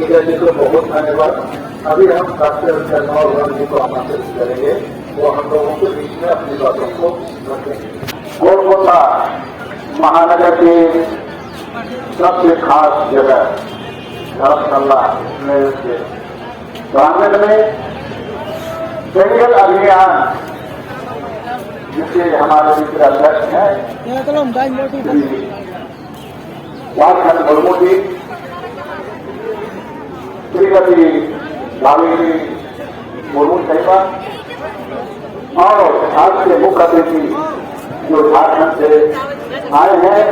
Media जी को बहुत धन्यवाद। अभी हम डॉक्टर शर्मा जी को आमंत्रित करेंगे, वो हम लोगों के बीच में अपनी बातों को रखेंगे। कोलकाता महानगर की सबसे खास जगह धर्मशाला में प्रांगण में जंगल अभियान, जिसके हमारे मित्र अध्यक्ष हैं झारखंड मुर्मू जी, श्रीमती भावेली मुर्मू साहिबा और आज के मुख्य अतिथि जो झारखंड से आए हैं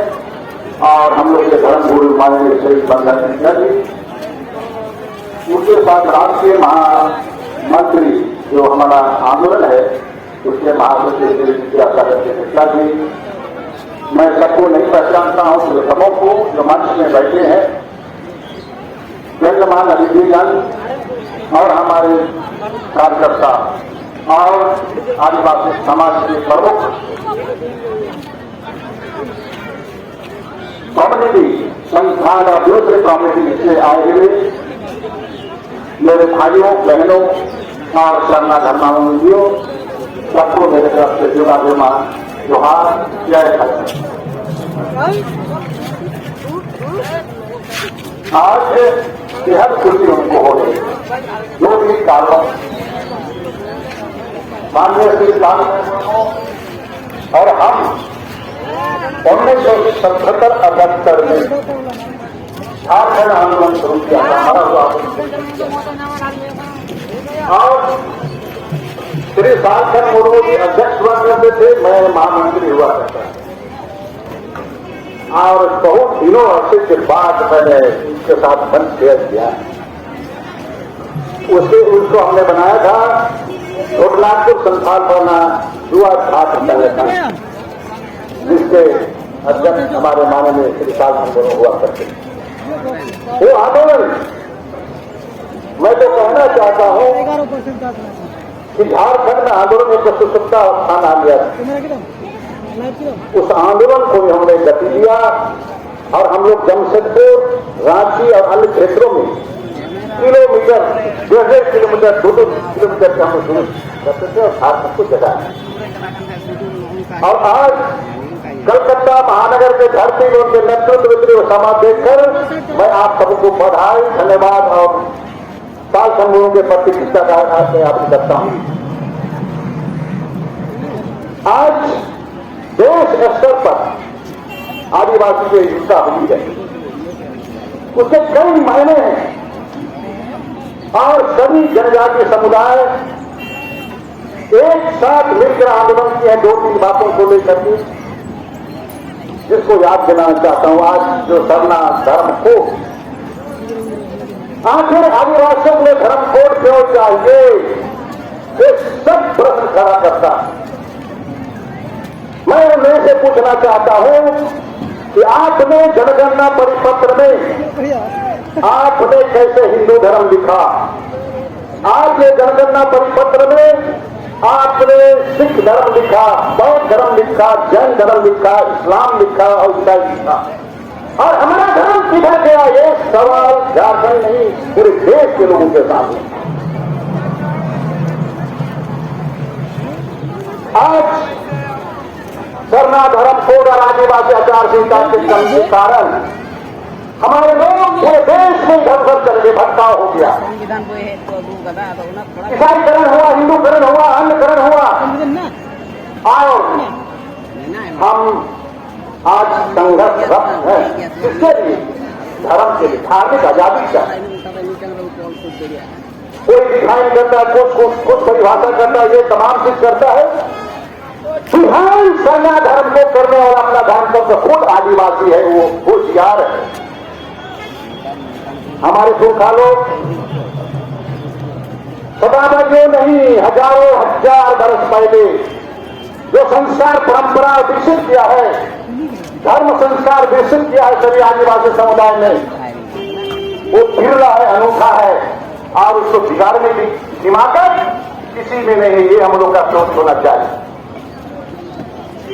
और हम लोग के धर्म गुरु माननीय श्री बंधन सिंह जी, उसके साथ राष्ट्रीय महामंत्री जो हमारा आंदोलन है उसके महासचिव विद्यासागर के मिश्रा जी, मैं सबको नहीं पहचानता हूं, जो सबों को जो मंच में बैठे हैं, गणमान्य अतिथिगण और हमारे कार्यकर्ता और आदिवासी समाज के प्रमुख कम्युनिटी संस्थान और दूसरे कम्युनिटी से आए हुए मेरे भाइयों बहनों और शरणा धर्मावलंबियों, सबको मेरे तरफ से जोहार, जय भारत। आज बेहद खुशी उनको हो रही, जो भी कारणों माननीय श्री और हम 1977-78 में झारखंड आंदोलन शुरू किया था और श्री झारखंड मुर्मू जी अध्यक्ष हुआ करते थे, मैं महामंत्री हुआ करता और बहुत दिनों अरसे के बाद मैंने उसके साथ मंच शेयर किया। उसको हमने बनाया था छोटलापुर संथाल भवना दुआ छात्र संगठन, जिसके अध्यक्ष हमारे माननीय श्री झारखंड मुर्मू हुआ करते। वो आंदोलन मैं तो कहना चाहता हूं कि झारखंड में आंदोलन एक सुसुप्ता स्थान आ गया। उस आंदोलन को हमने गति दिया और हम लोग जमशेदपुर, रांची और अन्य क्षेत्रों में किलोमीटर, 1.5 किलोमीटर, 2 किलोमीटर का हम शुरू करते थे और झारखंड को जगाया। और आज कलकत्ता महानगर के धरती में उनके नेतृत्व में समा देखकर मैं आप सबको बधाई, धन्यवाद और साल समूहों के प्रति कृतज्ञता ज्ञापन करता हूं। आज देश स्तर पर आदिवासी की एकता हुई है, उसके कई मायने हैं और सभी जनजातीय समुदाय एक साथ मिलकर आंदोलन किए हैं 2-3 बातों को लेकर के, जिसको याद दिलाना चाहता हूं। आज जो सरना धर्म कोड, आखिर आदिवासियों में धर्म कोड क्यों चाहिए, ये सब प्रश्न खड़ा करता है। मैं उन्हें से पूछना चाहता हूं कि आपने जनगणना परिपत्र में आपने कैसे हिंदू धर्म लिखा, आपने जनगणना परिपत्र में आपने सिख धर्म लिखा, बौद्ध धर्म लिखा, जैन धर्म लिखा, इस्लाम लिखा और ईसाई लिखा, और हमारा धर्म किधर गया? ये सवाल झारखंड नहीं पूरे देश के लोगों के सामने। आज सरना धर्म कोड और आदिवासी आचार संहिता के कारण हमारे लोग पूरे देश में इधर उधर चल गए, भटकाव हो गया, ईसाईकरण हुआ, हिंदूकरण हुआ, अन्यकरण हुआ, और हम आज संघर्षरत हैं। किसके लिए? धर्म के लिए, धार्मिक आजादी का। कोई डिफाइन करता है, कुछ परिभाषा करता है, ये तमाम चीज करता है। बिहान सरना धर्म को करने वाला अपना धर्म को खुद आदिवासी है, वो होशियार है। हमारे पुरखा लोग शताब्दियों नहीं, हजारों हजार वर्ष पहले जो संस्कार परंपरा विकसित किया है, धर्म संस्कार विकसित किया है सभी आदिवासी समुदाय में, वो बिरला है, अनूठा है, और उसको बिगाड़ने की दिमाग किसी में नहीं। ये हम लोग का सोच होना चाहिए।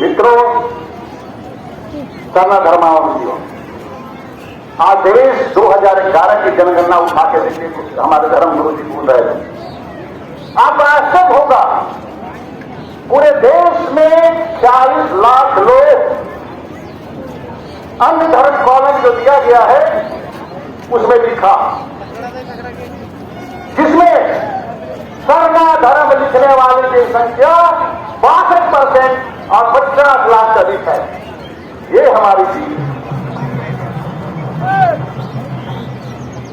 मित्रों, सरना धर्मावलंबियों, आज देश 2011 की जनगणना उठा के देखिए, हमारे धर्म गुरु जी बोल रहे हैं। आपको आश्चर्य होगा, पूरे देश में 40 लाख लोग अन्य धर्म कॉलम जो दिया गया है उसमें लिखा, जिसमें सरना धर्म लिखने वाले की संख्या 62% और 50 लाख से अधिक है। ये हमारी चीज।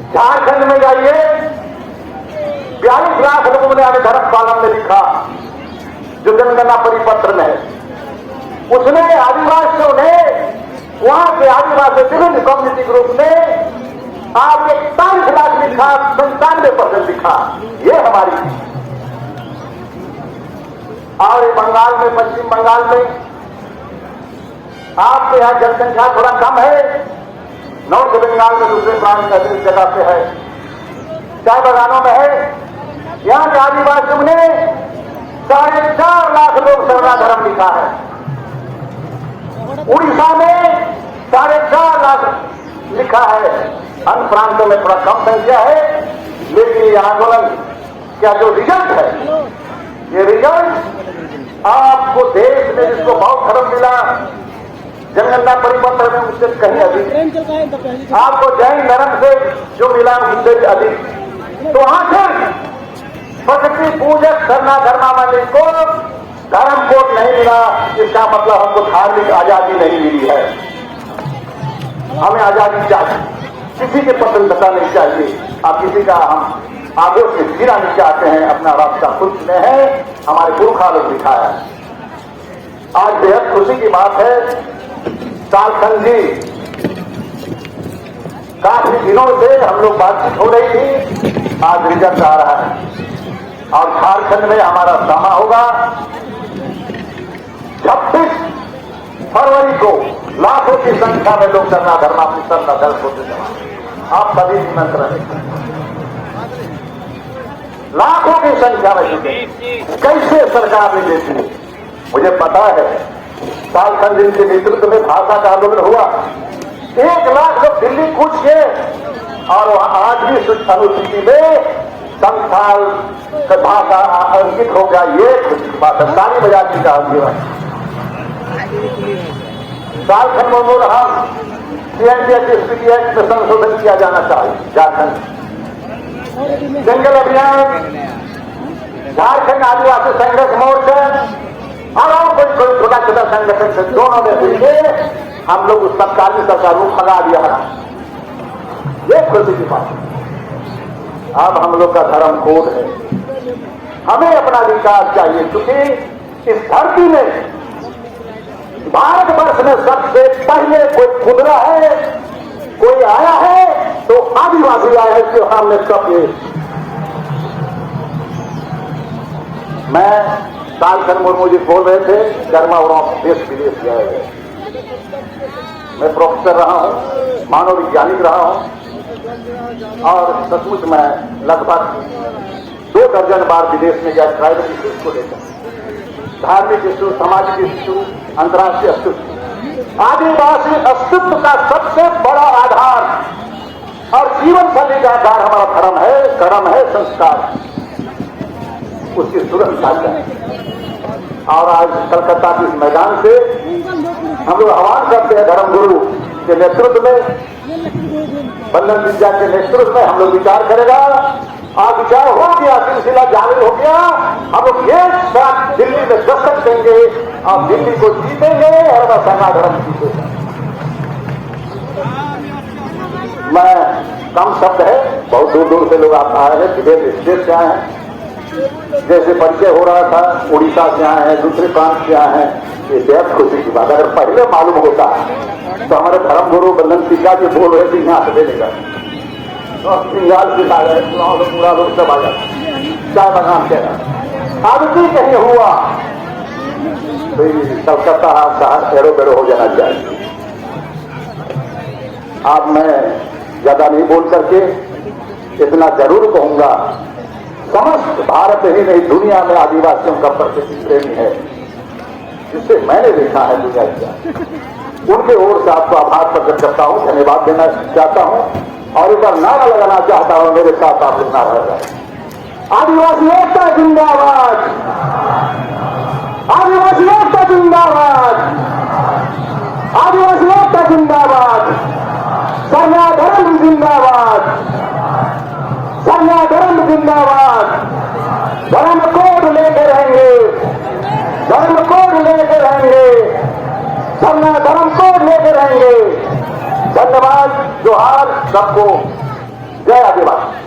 झारखंड में जाइए, 42 लाख लोगों ने अपने धर्म कॉलम में लिखा, जो जनगणना परिपत्र में है। उसने आदिवासियों ने, वहां के आदिवासी विभिन्न कम्युनिटी ग्रुप ने आप 41 लाख लिखा, 95% लिखा। ये हमारी। और बंगाल में, पश्चिम बंगाल में आपके यहां जनसंख्या थोड़ा कम है, नॉर्थ बंगाल में दूसरे प्रांत में जगह पे है, चाय बागानों में है। यहां के आदिवासियों ने 4.5 लाख लोग सरना धर्म लिखा है। उड़ीसा में 4.5 लाख लिखा है। अन्य प्रांतों में थोड़ा कम संख्या है, लेकिन ये आंदोलन क्या जो रिजल्ट है, ये रिजल्ट आपको देश में जिसको बौद्ध धर्म मिला जनगणना परिपत्र में, उससे कहीं अधिक आपको जैन धर्म से जो मिला उससे अधिक। तो आखिर प्रकृति पूजक सरना धर्मावलंबी को धर्म कोड नहीं मिला, इसका मतलब हमको धार्मिक आजादी नहीं मिली है। हमें आजादी चाहिए, किसी के पसंदता नहीं चाहिए। आप किसी का हम आगे से गिरा नहीं चाहते हैं, अपना रास्ता खुद में है, हमारे पुरखा लोग दिखाया। आज बेहद खुशी की बात है, सालखन जी काफी दिनों से हम लोग बातचीत हो रही थी, आज रिजल्ट आ रहा है और झारखंड में हमारा सामा होगा 26 फरवरी को। लाखों की संख्या में लोग सरना धर्म अपनी सरना धर्म होते जमा। आप सभी निमंत्रण है, लाखों की संख्या में जुटे। कैसे सरकार ने देती, मुझे पता है। सालखन जी के नेतृत्व में भाषा का आंदोलन हुआ, 1 लाख लोग दिल्ली कूच गए और आज भी अनुसूची में संथाल भाषा अंकित हो गया। ये खुशी की बात है, ताली बजा की कहा। झारखंड में बोल रहा सीएनडीएच एक्ट में संशोधन किया जाना चाहिए। झारखंड जंगल अभियान, झारखंड आदिवासी संघर्ष मोर्चा और कोई छोटा छोटा संगठन से दोनों ने मिलकर हम लोग उस तत्कालीन सरकार को भगा दिया। ये खुशी की बात है। अब हम लोग का धर्म कोड है, हमें अपना अधिकार चाहिए, क्योंकि इस धरती में भारतवर्ष में सबसे पहले कोई खुदरा है, कोई आया है तो आदिवासी आया है। इसके सामने सब ये मैं सालखन मुर्मू जी बोल रहे थे, गर्मा और देश विदेश गए हुए। मैं प्रोफेसर रहा हूं, मानव वैज्ञानिक रहा हूं और सचमुच मैं लगभग 2 दर्जन बार विदेश में गया ट्राइबल इश्यूज को लेकर, धार्मिक इश्यू, सामाजिक इश्यू, अंतर्राष्ट्रीय अस्तित्व। आदिवासी अस्तित्व का सबसे बड़ा आधार और जीवन शैली का आधार हमारा धर्म है, कर्म है, संस्कार, उसकी सुरक्षा है। और आज कलकत्ता के इस मैदान से हम लोग आह्वान करते हैं धर्मगुरु के नेतृत्व में, बल्लभ विद्या के नेतृत्व में हम लोग विचार करेगा। आज विचार हो गया, सिलसिला जारी हो गया। हम लोग एक साथ दिल्ली में दस्तक देंगे और दिल्ली को जीतेंगे और वह सरना धर्म जीतेगा। मैं कम शब्द है, बहुत दूर दूर से लोग आए हैं, विदेश स्टेट से आए हैं। जैसे परिचय हो रहा था, उड़ीसा से आए हैं, दूसरे प्रांत से आए हैं। ये बेहद खुशी की बात। अगर पहले मालूम होता तो हमारे धर्म गुरु बल्लभ टीका जी बोल रहे थे यहाँ से देगा बंगाल से आ गए, पूरा लोग सब आ जाए, चाय बागान कह अब भी कहीं हुआ कलकत्ता शहर एड़ो बेड़ो हो जाना चाहिए। अब मैं ज्यादा नहीं बोल करके इतना जरूर कहूंगा, समस्त भारत ही नहीं दुनिया में आदिवासियों का प्रकृति प्रेमी है, जिससे मैंने देखा है दुनिया का। उनके ओर से आपको आभार प्रकट करता हूं, धन्यवाद देना चाहता हूं और एक बार नारा लगाना चाहता हूं। मेरे साथ आप लोग नारा लगाएं। आदिवासी एकता जिंदाबाद, आदिवासी एकता जिंदाबाद, आदिवासी एकता जिंदाबाद, सरना धर्म जिंदाबाद, सरना धर्म जिंदाबाद। धर्म कोड लेकर रहेंगे, धर्म कोड लेकर रहेंगे, सरना धर्म कोड लेकर रहेंगे। धन्यवाद, जोहार सबको, जय आदिवासी।